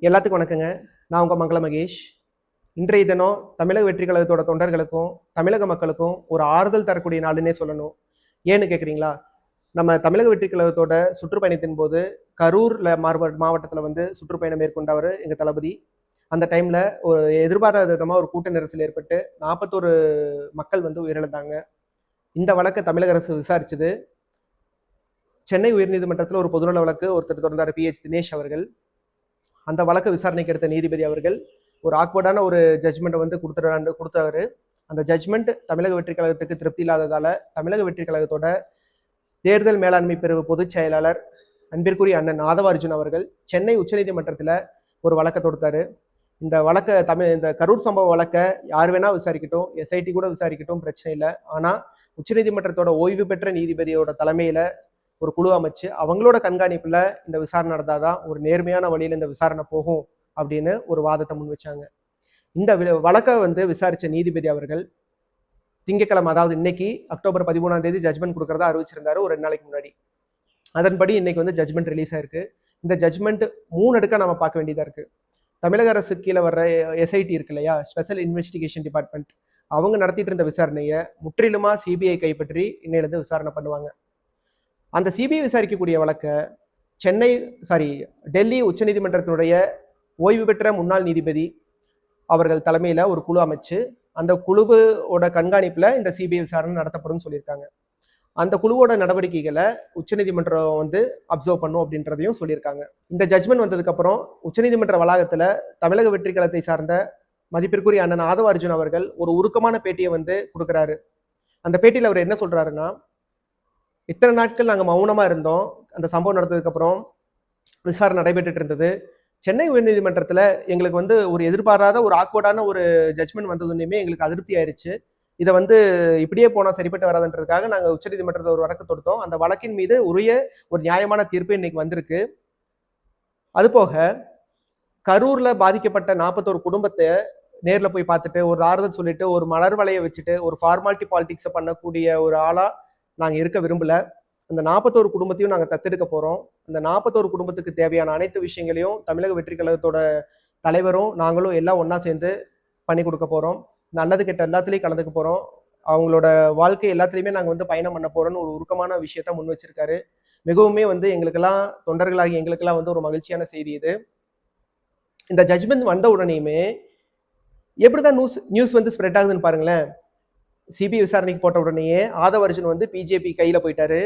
எல்லாத்துக்கும் வணக்கங்க. நான் உங்க மங்கள மகேஷ். இன்றைய தினம் தமிழக வெற்றி கழகத்தோட தொண்டர்களுக்கும், தமிழக மக்களுக்கும் ஒரு ஆறுதல் தரக்கூடிய நாளுன்னே சொல்லணும். ஏன்னு கேட்குறீங்களா? நம்ம தமிழக வெற்றி கழகத்தோட சுற்றுப்பயணத்தின் போது கரூர்ல மாவட்டத்துல வந்து சுற்றுப்பயணம் மேற்கொண்டவர் எங்க தளபதி. அந்த டைம்ல ஒரு எதிர்பாராத விதமா ஒரு கூட்ட நெரிசல் ஏற்பட்டு 41 மக்கள் வந்து உயிரிழந்தாங்க. இந்த வழக்கை தமிழக அரசு விசாரிச்சது. சென்னை உயர்நீதிமன்றத்தில் ஒரு பொதுநல வழக்கு ஒருத்தர் தொடர்ந்தார், PH தினேஷ் அவர்கள். அந்த வழக்கு விசாரணைக்கு எடுத்த நீதிபதி அவர்கள் ஒரு ஆக்வர்டான ஒரு ஜட்ஜ்மெண்ட்டை வந்து கொடுத்தவர். அந்த ஜட்ஜ்மெண்ட் தமிழக வெற்றி கழகத்துக்கு திருப்தி இல்லாததால தமிழக வெற்றி கழகத்தோட தேர்தல் மேலாண்மை பிரிவு பொதுச் செயலாளர் அன்பிற்குரிய அண்ணன் ஆதவார்ஜுன் அவர்கள் சென்னை உச்சநீதிமன்றத்தில் ஒரு வழக்கை தொடுத்தாரு. இந்த கரூர் சம்பவ வழக்கை யார் வேணா விசாரிக்கட்டும், SIT கூட விசாரிக்கட்டும், பிரச்சனை இல்லை. ஆனால் உச்சநீதிமன்றத்தோட ஓய்வு பெற்ற நீதிபதியோட தலைமையில ஒரு குழு அமைச்சு அவங்களோட கண்காணிப்புல இந்த விசாரணை நடந்தாதான் ஒரு நேர்மையான வழியில இந்த விசாரணை போகும் அப்படின்னு ஒரு வாதத்தை முன் வச்சாங்க. இந்த வழக்கை வந்து விசாரிச்ச நீதிபதி அவர்கள் திங்கட்கிழமை, அதாவது இன்னைக்கு அக்டோபர் 13ஆம் தேதி ஜட்ஜ்மெண்ட் கொடுக்கறதா அறிவிச்சிருந்தாரு ஒரு 2 நாளைக்கு முன்னாடி. அதன்படி இன்னைக்கு வந்து ஜட்ஜ்மெண்ட் ரிலீஸ் ஆயிருக்கு. இந்த ஜட்ஜ்மெண்ட் 3 அடுக்கா நம்ம பார்க்க வேண்டியதா இருக்கு. தமிழக அரசு கீழே வர்ற SIT இருக்கு இல்லையா, ஸ்பெஷல் இன்வெஸ்டிகேஷன் டிபார்ட்மெண்ட், அவங்க நடத்திட்டு இருந்த விசாரணையை முற்றிலுமா CBI கைப்பற்றி இன்னையிலிருந்து விசாரணை பண்ணுவாங்க. அந்த CBI விசாரிக்கக்கூடிய வழக்கை டெல்லி உச்சநீதிமன்றத்தினுடைய ஓய்வு பெற்ற முன்னாள் நீதிபதி அவர்கள் தலைமையில ஒரு குழு அமைச்சு அந்த குழுவோட கண்காணிப்புல இந்த CBI விசாரணை நடத்தப்படும் சொல்லியிருக்காங்க. அந்த குழுவோட நடவடிக்கைகளை உச்சநீதிமன்றம் வந்து அப்சர்வ் பண்ணும் அப்படின்றதையும் சொல்லியிருக்காங்க. இந்த ஜட்ஜ்மெண்ட் வந்ததுக்கு அப்புறம் உச்சநீதிமன்ற வளாகத்துல தமிழக வெற்றி கழகத்தை சார்ந்த மதிப்பிற்குரிய அண்ணன் ஆதவார்ஜுன் அவர்கள் ஒரு உருக்கமான பேட்டியை வந்து கொடுக்குறாரு. அந்த பேட்டியில் அவர் என்ன சொல்றாருன்னா, இத்தனை நாட்கள் நாங்கள் மௌனமா இருந்தோம். அந்த சம்பவம் நடந்ததுக்கு அப்புறம் விசாரணை நடைபெற்றுட்டு இருந்தது. சென்னை உயர்நீதிமன்றத்தில் எங்களுக்கு வந்து ஒரு எதிர்பாராத ஒரு ஆக்வர்டான ஒரு ஜட்ஜ்மெண்ட் வந்ததுன்னுமே எங்களுக்கு அதிருப்தி ஆயிடுச்சு. இதை வந்து இப்படியே போனால் சரிப்பட்டு வராதுன்றதுக்காக நாங்கள் உச்சநீதிமன்றத்தில் ஒரு வழக்கு தொடுத்தோம். அந்த வழக்கின் மீது உரிய ஒரு நியாயமான தீர்ப்பு இன்னைக்கு வந்திருக்கு. அதுபோக கரூர்ல பாதிக்கப்பட்ட 41 குடும்பத்தை நேரில் போய் பார்த்துட்டு ஒரு ஆறுதல் சொல்லிட்டு ஒரு மலர் வலையை வச்சுட்டு ஒரு ஃபார்மாலிட்டி பாலிடிக்ஸை பண்ணக்கூடிய ஒரு ஆளா நாங்கள் இருக்க விரும்பல. அந்த 41 குடும்பத்தையும் நாங்கள் தத்தெடுக்க போறோம். அந்த 41 குடும்பத்துக்கு தேவையான அனைத்து விஷயங்களையும் தமிழக வெற்றி கழகத்தோட தலைவரும் நாங்களும் எல்லாம் ஒன்னா சேர்ந்து பண்ணி கொடுக்க போறோம். நல்லது கெட்ட எல்லாத்துலேயும் கலந்துக்க போறோம். அவங்களோட வாழ்க்கை எல்லாத்துலேயுமே நாங்கள் வந்து பயணம் பண்ண போறோம்னு ஒரு உருக்கமான விஷயத்த முன் வச்சிருக்காரு. மிகவுமே வந்து எங்களுக்கெல்லாம் தொண்டர்களாகி எங்களுக்கெல்லாம் வந்து ஒரு மகிழ்ச்சியான செய்தி இது. இந்த ஜட்ஜ்மெண்ட் வந்த உடனேயுமே எப்படிதான் நியூஸ் வந்து ஸ்ப்ரெட் ஆகுதுன்னு பாருங்களேன். CBI விசாரணைக்கு போட்ட உடனேயே ஆதவர்ஜுன் வந்து BJP கையில போயிட்டாரு.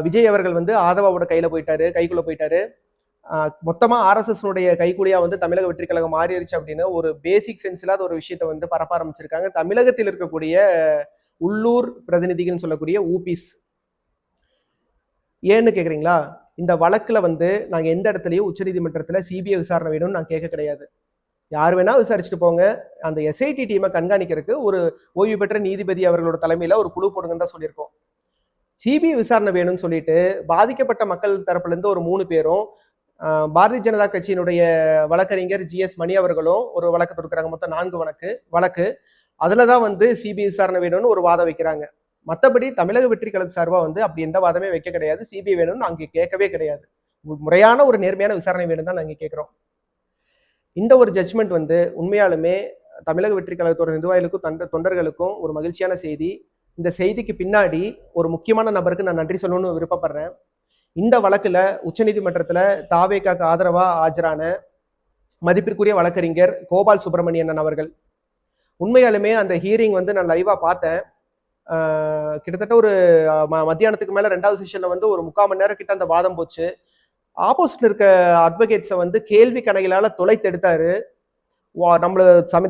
விஜய் அவர்கள் வந்து ஆதவாவோட கைக்குள்ள போயிட்டாரு. மொத்தமா RSS கைக்குலியா வந்து தமிழக வெற்றி கழகம் மாறிடுச்சு அப்படின்னு ஒரு பேசிக் சென்ஸ் இல்லாத ஒரு விஷயத்த வந்து பரப்ப ஆரம்பிச்சிருக்காங்க தமிழகத்தில் இருக்கக்கூடிய உள்ளூர் பிரதிநிதிகள் சொல்லக்கூடிய ஊபிஸ். ஏன்னு கேக்குறீங்களா? இந்த வழக்குல வந்து நாங்க எந்த இடத்துலயும் உச்சநீதிமன்றத்துல CBI விசாரணை வேணும்னு நான் கேட்க கிடையாது. யார் வேணா விசாரிச்சுட்டு போங்க. அந்த SIT டீமை கண்காணிக்கிறதுக்கு ஒரு ஓய்வு பெற்ற நீதிபதி அவர்களோட தலைமையில ஒரு குழு போடுங்கன்னு தான் சொல்லியிருக்கோம். CBI விசாரணை வேணும்னு சொல்லிட்டு பாதிக்கப்பட்ட மக்கள் தரப்புல இருந்து ஒரு 3 பேரும், பாரதிய ஜனதா கட்சியினுடைய வழக்கறிஞர் GS மணி அவர்களும் ஒரு வழக்கு தொடுக்கிறாங்க. மொத்தம் 4 வழக்கு. அதுலதான் வந்து CBI விசாரணை வேணும்னு ஒரு வாதம் வைக்கிறாங்க. மற்றபடி தமிழக வெற்றி கழக சார்பா வந்து அப்படி எந்த வாதமே வைக்க கிடையாது. CBI வேணும்னு நாங்க கேட்கவே கிடையாது. முறையான ஒரு நேர்மையான விசாரணை வேணும் தான் நாங்க கேட்கிறோம். இந்த ஒரு ஜட்ஜ்மெண்ட் வந்து உண்மையாலுமே தமிழக வெற்றி கழகத்தோட நிர்வாகிகளுக்கும் தொண்டர்களுக்கும் ஒரு மகிழ்ச்சியான செய்தி. இந்த செய்திக்கு பின்னாடி ஒரு முக்கியமான நபருக்கு நான் நன்றி சொல்லணும்னு விருப்பப்படுறேன். இந்த வழக்குல உச்சநீதிமன்றத்துல தாவேகாக்கு ஆதரவா ஆஜரான மதிப்பிற்குரிய வழக்கறிஞர் கோபால் சுப்பிரமணியன் அவர்கள். உண்மையாலுமே அந்த ஹியரிங் வந்து நான் லைவா பார்த்தேன். கிட்டத்தட்ட ஒரு மத்தியானத்துக்கு மேல 2வது செஷன்ல வந்து ஒரு 3/4 மணி நேரம் கிட்ட அந்த வாதம் போச்சு. ஆப்போசிட்ல இருக்க அட்வொகேட்ஸை வந்து கேள்வி கணைகளால தொலைத்தெடுத்தாரு.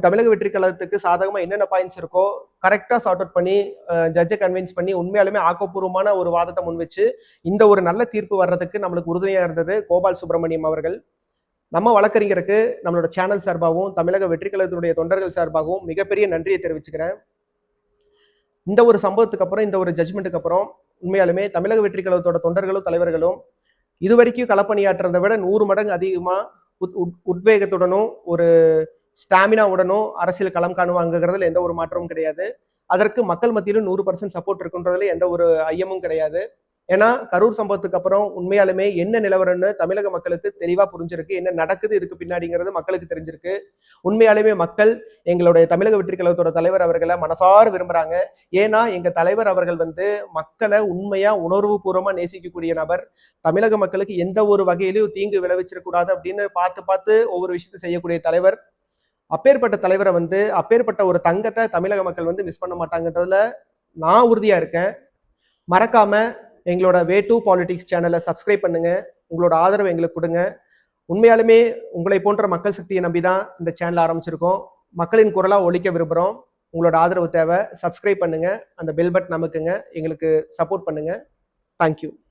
தமிழக வெற்றி கழகத்துக்கு சாதகமா என்னென்ன பாயிண்ட்ஸ் இருக்கோ கரெக்டா சார்ட் அவுட் பண்ணி ஜட்ஜை கன்வின்ஸ் பண்ணி உண்மையாலுமே ஆக்கப்பூர்வமான ஒரு வாதத்தை முன் வச்சு இந்த ஒரு நல்ல தீர்ப்பு வர்றதுக்கு நம்மளுக்கு உறுதுணையா இருந்தது கோபால் சுப்பிரமணியம் அவர்கள். நம்ம வழக்கறிஞருக்கு நம்மளோட சேனல் சார்பாகவும் தமிழக வெற்றி கழகத்தினுடைய தொண்டர்கள் சார்பாகவும் மிகப்பெரிய நன்றியை தெரிவிச்சுக்கிறேன். இந்த ஒரு சம்பவத்துக்கு அப்புறம், இந்த ஒரு ஜட்ஜ்மெண்ட்டுக்கு அப்புறம் உண்மையாலுமே தமிழக வெற்றி கழகத்தோட தொண்டர்களும் தலைவர்களும் இதுவரைக்கும் களப்பணியாற்றுறதை விட 100 மடங்கு அதிகமா உத்வேகத்துடனும் ஒரு ஸ்டாமினாவுடனும் அரசியல் களம் காணுவாங்கிறதுல எந்த ஒரு மாற்றமும் கிடையாது. அதற்கு மக்கள் மத்தியிலும் 100% சப்போர்ட் இருக்குன்றதுல எந்த ஒரு ஐயமும் கிடையாது. ஏன்னா கரூர் சம்பவத்துக்கு அப்புறம் உண்மையாலுமே என்ன நிலவரம்னு தமிழக மக்களுக்கு தெளிவா புரிஞ்சிருக்கு, என்ன நடக்குது இதுக்கு பின்னாடிங்கிறது மக்களுக்கு தெரிஞ்சிருக்கு. உண்மையாலுமே மக்கள் எங்களுடைய தமிழக வெற்றி கழகத்தோட தலைவர் அவர்களை மனசார விரும்புறாங்க. ஏன்னா எங்க தலைவர் அவர்கள் மக்களை உண்மையா உணர்வு பூர்வமா நேசிக்கக்கூடிய நபர். தமிழக மக்களுக்கு எந்த ஒரு வகையிலும் தீங்கு விளைவிச்சிடக்கூடாது அப்படின்னு பார்த்து ஒவ்வொரு விஷயத்தை செய்யக்கூடிய தலைவர். அப்பேற்பட்ட தலைவரை அப்பேற்பட்ட ஒரு தங்கத்தை தமிழக மக்கள் மிஸ் பண்ண மாட்டாங்கன்றதுல நான் உறுதியா இருக்கேன். மறக்காம எங்களோட வே டூ பாலிடிக்ஸ் சேனலை சப்ஸ்கிரைப் பண்ணுங்க. உங்களோட ஆதரவு எங்களுக்கு கொடுங்க. உண்மையாலுமே உங்களை போன்ற மக்கள் சக்தியை நம்பிதான் இந்த சேனல் ஆரம்பிச்சிருக்கோம். மக்களின் குரலா ஒலிக்க விரும்புகிறோம். உங்களோட ஆதரவு தேவை. சப்ஸ்கிரைப் பண்ணுங்க, அந்த பெல் பட்டன் அமுக்குங்க, எங்களுக்கு சப்போர்ட் பண்ணுங்க. தேங்க்யூ.